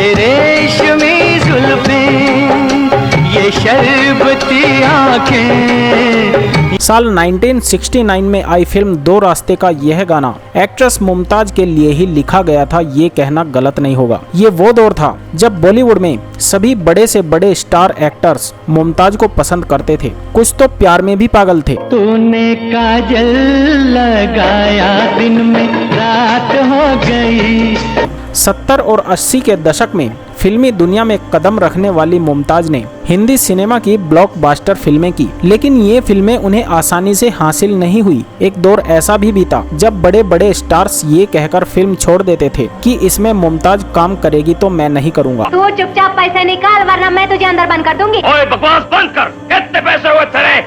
ये रेशमी जुल्फें, ये शरबती आंखें। साल 1969 में आई फिल्म दो रास्ते का यह गाना एक्ट्रेस मुमताज के लिए ही लिखा गया था, ये कहना गलत नहीं होगा। ये वो दौर था जब बॉलीवुड में सभी बड़े से बड़े स्टार एक्टर्स मुमताज को पसंद करते थे, कुछ तो प्यार में भी पागल थे। तूने काजल लगाया दिन में रात हो गई। 70 और 80 के दशक में फिल्मी दुनिया में कदम रखने वाली मुमताज ने हिंदी सिनेमा की ब्लॉकबस्टर फिल्में की, लेकिन ये फिल्में उन्हें आसानी से हासिल नहीं हुई। एक दौर ऐसा भी बीता जब बड़े बड़े स्टार्स ये कहकर फिल्म छोड़ देते थे कि इसमें मुमताज काम करेगी तो मैं नहीं करूँगा। तू चुपचाप पैसे निकाल वरना मैं तुझे अंदर बंद कर दूंगी। ओए बकवास बंद कर, कितने पैसे हुए तेरे?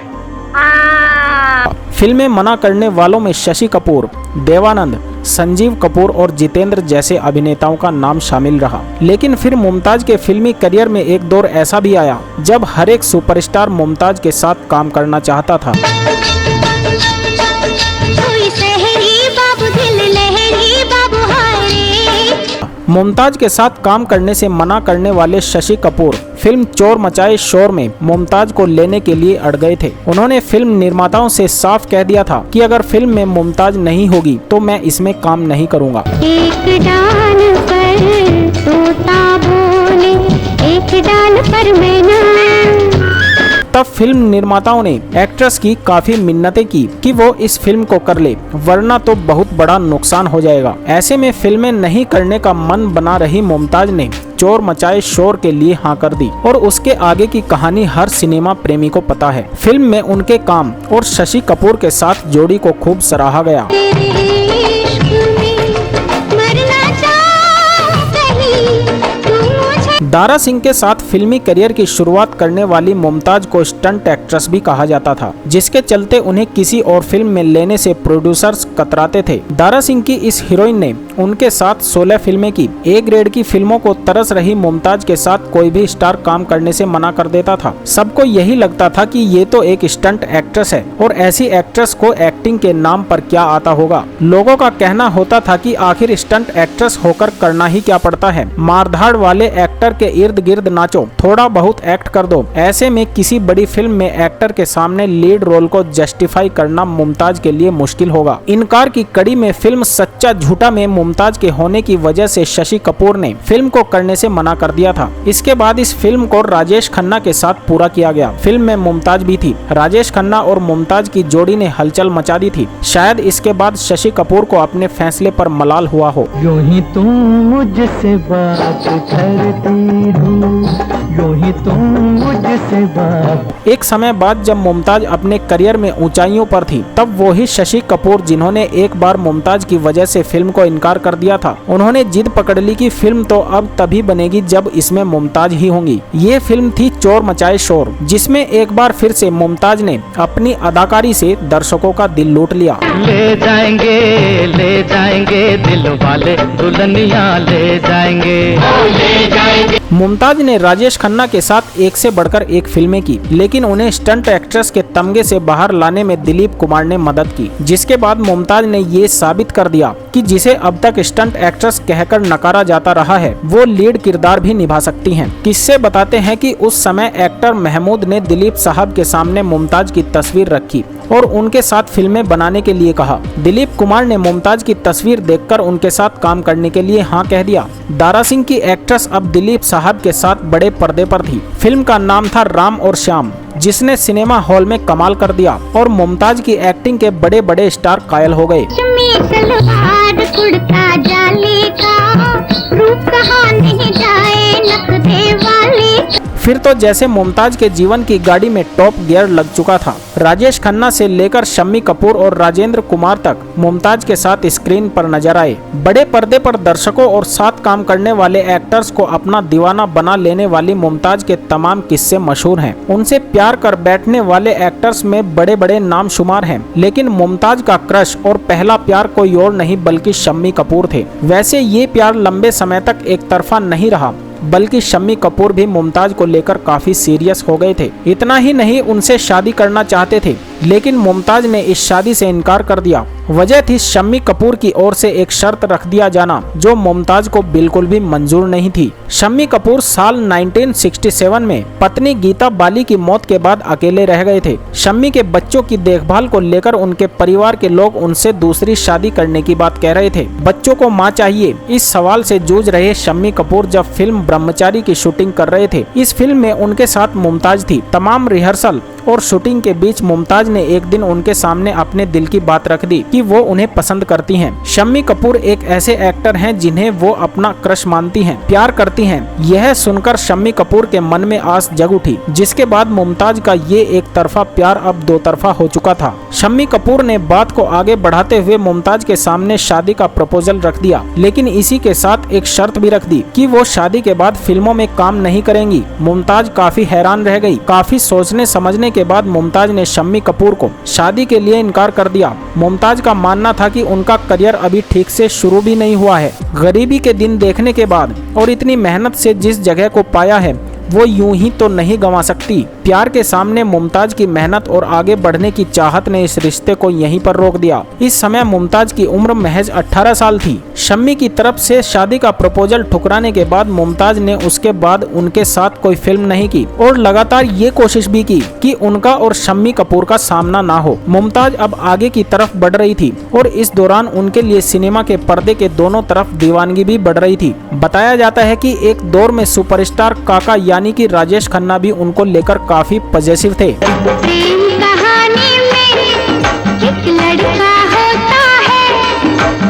फिल्में मना करने वालों में शशि कपूर, देवानंद, संजीव कपूर और जितेंद्र जैसे अभिनेताओं का नाम शामिल रहा। लेकिन फिर मुमताज के फिल्मी करियर में एक दौर ऐसा भी आया जब हर एक सुपरस्टार मुमताज के साथ काम करना चाहता था। मुमताज के साथ काम करने से मना करने वाले शशि कपूर फिल्म चोर मचाए शोर में मुमताज को लेने के लिए अड़ गए थे। उन्होंने फिल्म निर्माताओं से साफ कह दिया था कि अगर फिल्म में मुमताज नहीं होगी तो मैं इसमें काम नहीं करूंगा। एक डाल पर तोता बोले, एक डाल पर मैना। तब फिल्म निर्माताओं ने एक्ट्रेस की काफी मिन्नतें की कि वो इस फिल्म को कर ले, वरना तो बहुत बड़ा नुकसान हो जाएगा। ऐसे में फिल्में नहीं करने का मन बना रही मुमताज ने चोर मचाए शोर के लिए हाँ कर दी और उसके आगे की कहानी हर सिनेमा प्रेमी को पता है। फिल्म में उनके काम और शशि कपूर के साथ जोड़ी को खूब सराहा गया। दारा सिंह के साथ फिल्मी करियर की शुरुआत करने वाली मुमताज को स्टंट एक्ट्रेस भी कहा जाता था, जिसके चलते उन्हें किसी और फिल्म में लेने से प्रोड्यूसर्स कतराते थे। दारा सिंह की इस हीरोइन ने उनके साथ 16 फिल्में की। ए ग्रेड की फिल्मों को तरस रही मुमताज के साथ कोई भी स्टार काम करने से मना कर देता था। सबको यही लगता था कि ये तो एक स्टंट एक्ट्रेस है और ऐसी एक्ट्रेस को एक्टिंग के नाम पर क्या आता होगा। लोगों का कहना होता था कि आखिर स्टंट एक्ट्रेस होकर करना ही क्या पड़ता है, मारधाड़ वाले एक्टर के इर्द गिर्द नाचो, थोड़ा बहुत एक्ट कर दो। ऐसे में किसी बड़ी फिल्म में एक्टर के सामने लीड रोल को जस्टिफाई करना मुमताज के लिए मुश्किल होगा। इनकार की कड़ी में फिल्म सच्चा झूठा में मुमताज के होने की वजह से शशि कपूर ने फिल्म को करने से मना कर दिया था। इसके बाद इस फिल्म को राजेश खन्ना के साथ पूरा किया गया। फिल्म में मुमताज भी थी। राजेश खन्ना और मुमताज की जोड़ी ने हलचल मचा दी थी। शायद इसके बाद शशि कपूर को अपने फैसले पर मलाल हुआ हो। यूं ही तुम मुझसे बात करती हो, यूं ही तुम मुझसे बात। एक समय बाद जब मुमताज अपने करियर में ऊंचाइयों पर थी, तब वो ही शशि कपूर जिन्होंने एक बार मुमताज की वजह से फिल्म को इनकार कर दिया था, उन्होंने जिद पकड़ ली कि फिल्म तो अब तभी बनेगी जब इसमें मुमताज ही होंगी। ये फिल्म थी चोर मचाए शोर, जिसमें एक बार फिर से मुमताज ने अपनी अदाकारी से दर्शकों का दिल लूट लिया। ले जाएंगे दिल वाले दुल्हनिया ले जाएंगे। मुमताज ने राजेश खन्ना के साथ एक से बढ़कर एक फिल्में की, लेकिन उन्हें स्टंट एक्ट्रेस के तमगे से बाहर लाने में दिलीप कुमार ने मदद की, जिसके बाद मुमताज ने ये साबित कर दिया कि जिसे अब तक स्टंट एक्ट्रेस कहकर नकारा जाता रहा है, वो लीड किरदार भी निभा सकती हैं। किस्से बताते हैं कि उस समय एक्टर महमूद ने दिलीप साहब के सामने मुमताज की तस्वीर रखी और उनके साथ फिल्में बनाने के लिए कहा। दिलीप कुमार ने मुमताज की तस्वीर देखकर उनके साथ काम करने के लिए हाँ कह दिया। दारा सिंह की एक्ट्रेस अब दिलीप साहब के साथ बड़े पर्दे पर थी। फिल्म का नाम था राम और श्याम, जिसने सिनेमा हॉल में कमाल कर दिया और मुमताज की एक्टिंग के बड़े बड़े स्टार कायल हो गए। फिर तो जैसे मुमताज के जीवन की गाड़ी में टॉप गियर लग चुका था। राजेश खन्ना से लेकर शम्मी कपूर और राजेंद्र कुमार तक मुमताज के साथ स्क्रीन पर नजर आए। बड़े पर्दे पर दर्शकों और साथ काम करने वाले एक्टर्स को अपना दीवाना बना लेने वाली मुमताज के तमाम किस्से मशहूर हैं। उनसे प्यार कर बैठने वाले एक्टर्स में बड़े बड़े नाम शुमार हैं, लेकिन मुमताज का क्रश और पहला प्यार कोई और नहीं बल्कि शम्मी कपूर थे। वैसे ये प्यार लंबे समय तक एक तरफा नहीं रहा, बल्कि शम्मी कपूर भी मुमताज को लेकर काफी सीरियस हो गए थे। इतना ही नहीं, उनसे शादी करना चाहते थे, लेकिन मुमताज ने इस शादी से इनकार कर दिया। वजह थी शम्मी कपूर की ओर से एक शर्त रख दिया जाना जो मुमताज को बिल्कुल भी मंजूर नहीं थी। शम्मी कपूर साल 1967 में पत्नी गीता बाली की मौत के बाद अकेले रह गए थे। शम्मी के बच्चों की देखभाल को लेकर उनके परिवार के लोग उनसे दूसरी शादी करने की बात कह रहे थे। बच्चों को मां चाहिए, इस सवाल से जूझ रहे शम्मी कपूर जब फिल्म ब्रह्मचारी की शूटिंग कर रहे थे। इस फिल्म में उनके साथ मुमताज थी। तमाम रिहर्सल और शूटिंग के बीच मुमताज ने एक दिन उनके सामने अपने दिल की बात रख दी कि वो उन्हें पसंद करती हैं। शम्मी कपूर एक ऐसे एक्टर हैं जिन्हें वो अपना क्रश मानती हैं, प्यार करती हैं। यह सुनकर शम्मी कपूर के मन में आस जग उठी, जिसके बाद मुमताज का ये एक तरफा प्यार अब दो तरफा हो चुका था। शम्मी कपूर ने बात को आगे बढ़ाते हुए मुमताज के सामने शादी का प्रपोजल रख दिया, लेकिन इसी के साथ एक शर्त भी रख दी कि वो शादी के बाद फिल्मों में काम नहीं करेंगी। मुमताज काफी हैरान रह गई। काफी सोचने समझने के बाद मुमताज ने शम्मी कपूर को शादी के लिए इनकार कर दिया। मुमताज का मानना था कि उनका करियर अभी ठीक से शुरू भी नहीं हुआ है। गरीबी के दिन देखने के बाद और इतनी मेहनत से जिस जगह को पाया है वो यूं ही तो नहीं गंवा सकती। प्यार के सामने मुमताज की मेहनत और आगे बढ़ने की चाहत ने इस रिश्ते को यहीं पर रोक दिया। इस समय मुमताज की उम्र महज 18 साल थी। शम्मी की तरफ से शादी का प्रपोजल ठुकराने के बाद मुमताज ने उसके बाद उनके साथ कोई फिल्म नहीं की और लगातार ये कोशिश भी की कि उनका और शम्मी कपूर का सामना ना हो। मुमताज अब आगे की तरफ बढ़ रही थी और इस दौरान उनके लिए सिनेमा के पर्दे के दोनों तरफ दीवानगी भी बढ़ रही थी। बताया जाता है कि एक दौर में सुपरस्टार काका यानी कि राजेश खन्ना भी उनको लेकर काफी पॉजिटिव थे। प्रेम कहानी में एक लड़का होता है,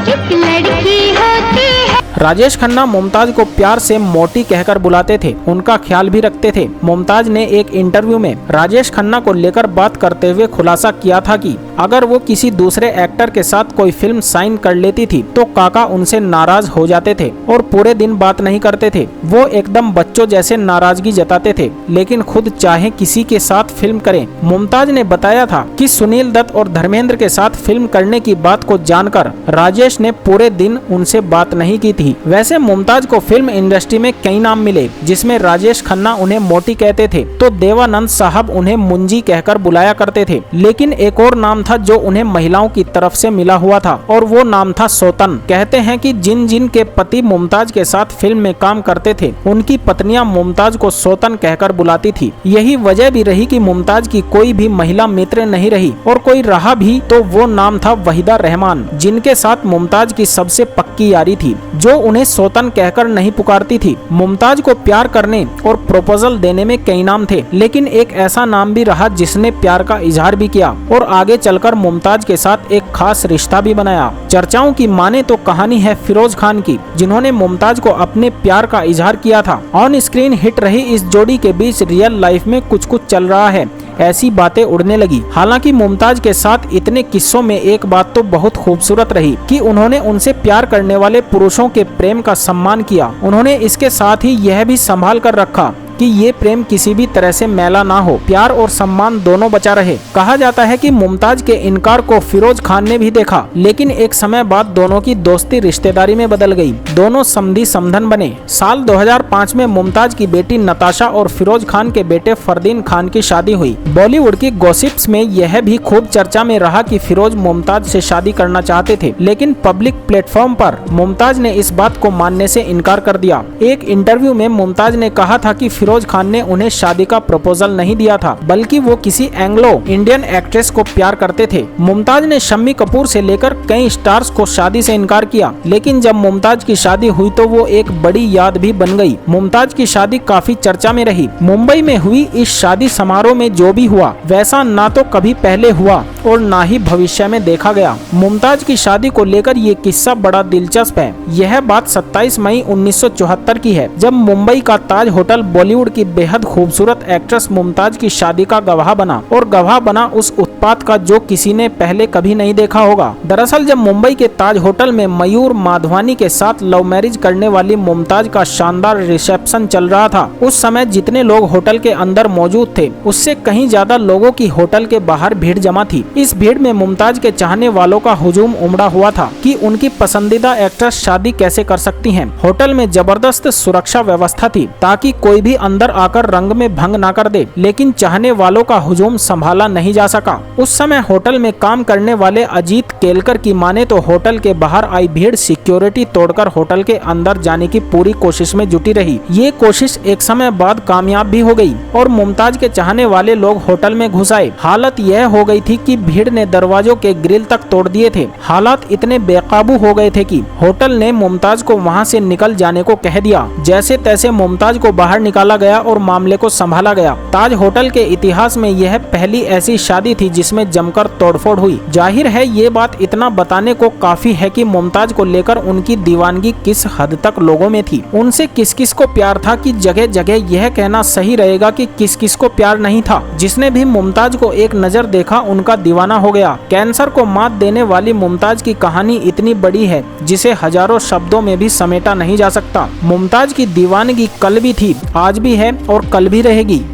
एक लड़की होती है। राजेश खन्ना मुमताज को प्यार से मोटी कहकर बुलाते थे, उनका ख्याल भी रखते थे। मुमताज ने एक इंटरव्यू में राजेश खन्ना को लेकर बात करते हुए खुलासा किया था कि अगर वो किसी दूसरे एक्टर के साथ कोई फिल्म साइन कर लेती थी तो काका उनसे नाराज हो जाते थे और पूरे दिन बात नहीं करते थे। वो एकदम बच्चों जैसे नाराजगी जताते थे, लेकिन खुद चाहे किसी के साथ फिल्म करें। मुमताज ने बताया था कि सुनील दत्त और धर्मेंद्र के साथ फिल्म करने की बात को जानकर राजेश ने पूरे दिन उनसे बात नहीं की थी। वैसे मुमताज को फिल्म इंडस्ट्री में कई नाम मिले, जिसमें राजेश खन्ना उन्हें मोटी कहते थे तो देवानंद साहब उन्हें मुंजी कहकर बुलाया करते थे। लेकिन एक और नाम था जो उन्हें महिलाओं की तरफ से मिला हुआ था और वो नाम था सौतन। कहते हैं कि जिन जिन के पति मुमताज के साथ फिल्म में काम करते थे उनकी पत्नियां मुमताज को सौतन कहकर बुलाती थी। यही वजह भी रही कि मुमताज की कोई भी महिला मित्र नहीं रही और कोई रहा भी तो वो नाम था वहीदा रहमान, जिनके साथ मुमताज की सबसे पक्की यारी थी, जो उन्हें सौतन कहकर नहीं पुकारती थी। मुमताज को प्यार करने और प्रपोजल देने में कई नाम थे, लेकिन एक ऐसा नाम भी रहा जिसने प्यार का इजहार भी किया और आगे चलकर मुमताज के साथ एक खास रिश्ता भी बनाया। चर्चाओं की माने तो कहानी है फिरोज खान की, जिन्होंने मुमताज को अपने प्यार का इजहार किया था। ऑन स्क्रीन हिट रही इस जोड़ी के बीच रियल लाइफ में कुछ कुछ चल रहा है, ऐसी बातें उड़ने लगी। हालांकि मुमताज के साथ इतने किस्सों में एक बात तो बहुत खूबसूरत रही कि उन्होंने उनसे प्यार करने वाले पुरुषों के प्रेम का सम्मान किया। उन्होंने इसके साथ ही यह भी संभाल कर रखा कि ये प्रेम किसी भी तरह से मैला ना हो, प्यार और सम्मान दोनों बचा रहे। कहा जाता है कि मुमताज के इनकार को फिरोज खान ने भी देखा, लेकिन एक समय बाद दोनों की दोस्ती रिश्तेदारी में बदल गई। दोनों समधी समधन बने। साल 2005 में मुमताज की बेटी नताशा और फिरोज खान के बेटे फरदीन खान की शादी हुई। बॉलीवुड की गॉसिप्स में यह भी खूब चर्चा में रहा कि फिरोज मुमताज से शादी करना चाहते थे, लेकिन पब्लिक प्लेटफॉर्म पर मुमताज ने इस बात को मानने से इनकार कर दिया। एक इंटरव्यू में मुमताज ने कहा था कि फिरोज खान ने उन्हें शादी का प्रपोजल नहीं दिया था, बल्कि वो किसी एंग्लो इंडियन एक्ट्रेस को प्यार करते थे। मुमताज ने शम्मी कपूर से लेकर कई स्टार्स को शादी से इनकार किया, लेकिन जब मुमताज की शादी हुई तो वो एक बड़ी याद भी बन गई। मुमताज की शादी काफी चर्चा में रही। मुंबई में हुई इस शादी समारोह में जो भी हुआ वैसा ना तो कभी पहले हुआ और ना ही भविष्य में देखा गया। मुमताज की शादी को लेकर ये किस्सा बड़ा दिलचस्प है। यह बात 27 मई 1974 की है, जब मुंबई का ताज होटल बॉलीवुड की बेहद खूबसूरत एक्ट्रेस मुमताज की शादी का गवाह बना, और गवाह बना उस उत्पात का जो किसी ने पहले कभी नहीं देखा होगा। दरअसल जब मुंबई के ताज होटल में मयूर माधवानी के साथ लव मैरिज करने वाली मुमताज का शानदार रिसेप्शन चल रहा था, उस समय जितने लोग होटल के अंदर मौजूद थे उससे कहीं ज्यादा लोगों की होटल के बाहर भीड़ जमा थी। इस भीड़ में मुमताज के चाहने वालों का हुजूम उमड़ा हुआ था कि उनकी पसंदीदा एक्ट्रेस शादी कैसे कर सकती हैं। होटल में जबरदस्त सुरक्षा व्यवस्था थी ताकि कोई भी अंदर आकर रंग में भंग ना कर दे, लेकिन चाहने वालों का हुजूम संभाला नहीं जा सका। उस समय होटल में काम करने वाले अजीत केलकर की माने तो होटल के बाहर आई भीड़ सिक्योरिटी तोड़कर होटल के अंदर जाने की पूरी कोशिश में जुटी रही। ये कोशिश एक समय बाद कामयाब भी हो गई और मुमताज के चाहने वाले लोग होटल में घुस आए। हालत यह हो गई थी कि भीड़ ने दरवाजों के ग्रिल तक तोड़ दिए थे। हालात इतने बेकाबू हो गए थे कि होटल ने मुमताज को वहां से निकल जाने को कह दिया। जैसे तैसे मुमताज को बाहर निकाला गया और मामले को संभाला गया। ताज होटल के इतिहास में यह पहली ऐसी शादी थी जिसमें जमकर तोड़फोड़ हुई। जाहिर है ये बात इतना बताने को काफी है कि मुमताज को लेकर उनकी दीवानगी किस हद तक लोगों में थी। उनसे किस किस को प्यार था कि जगह जगह यह कहना सही रहेगा कि किस किस को प्यार नहीं था। जिसने भी मुमताज को एक नजर देखा उनका दीवाना हो गया। कैंसर को मात देने वाली मुमताज की कहानी इतनी बड़ी है जिसे हजारों शब्दों में भी समेटा नहीं जा सकता। मुमताज की दीवानगी कल भी थी, आज भी है और कल भी रहेगी।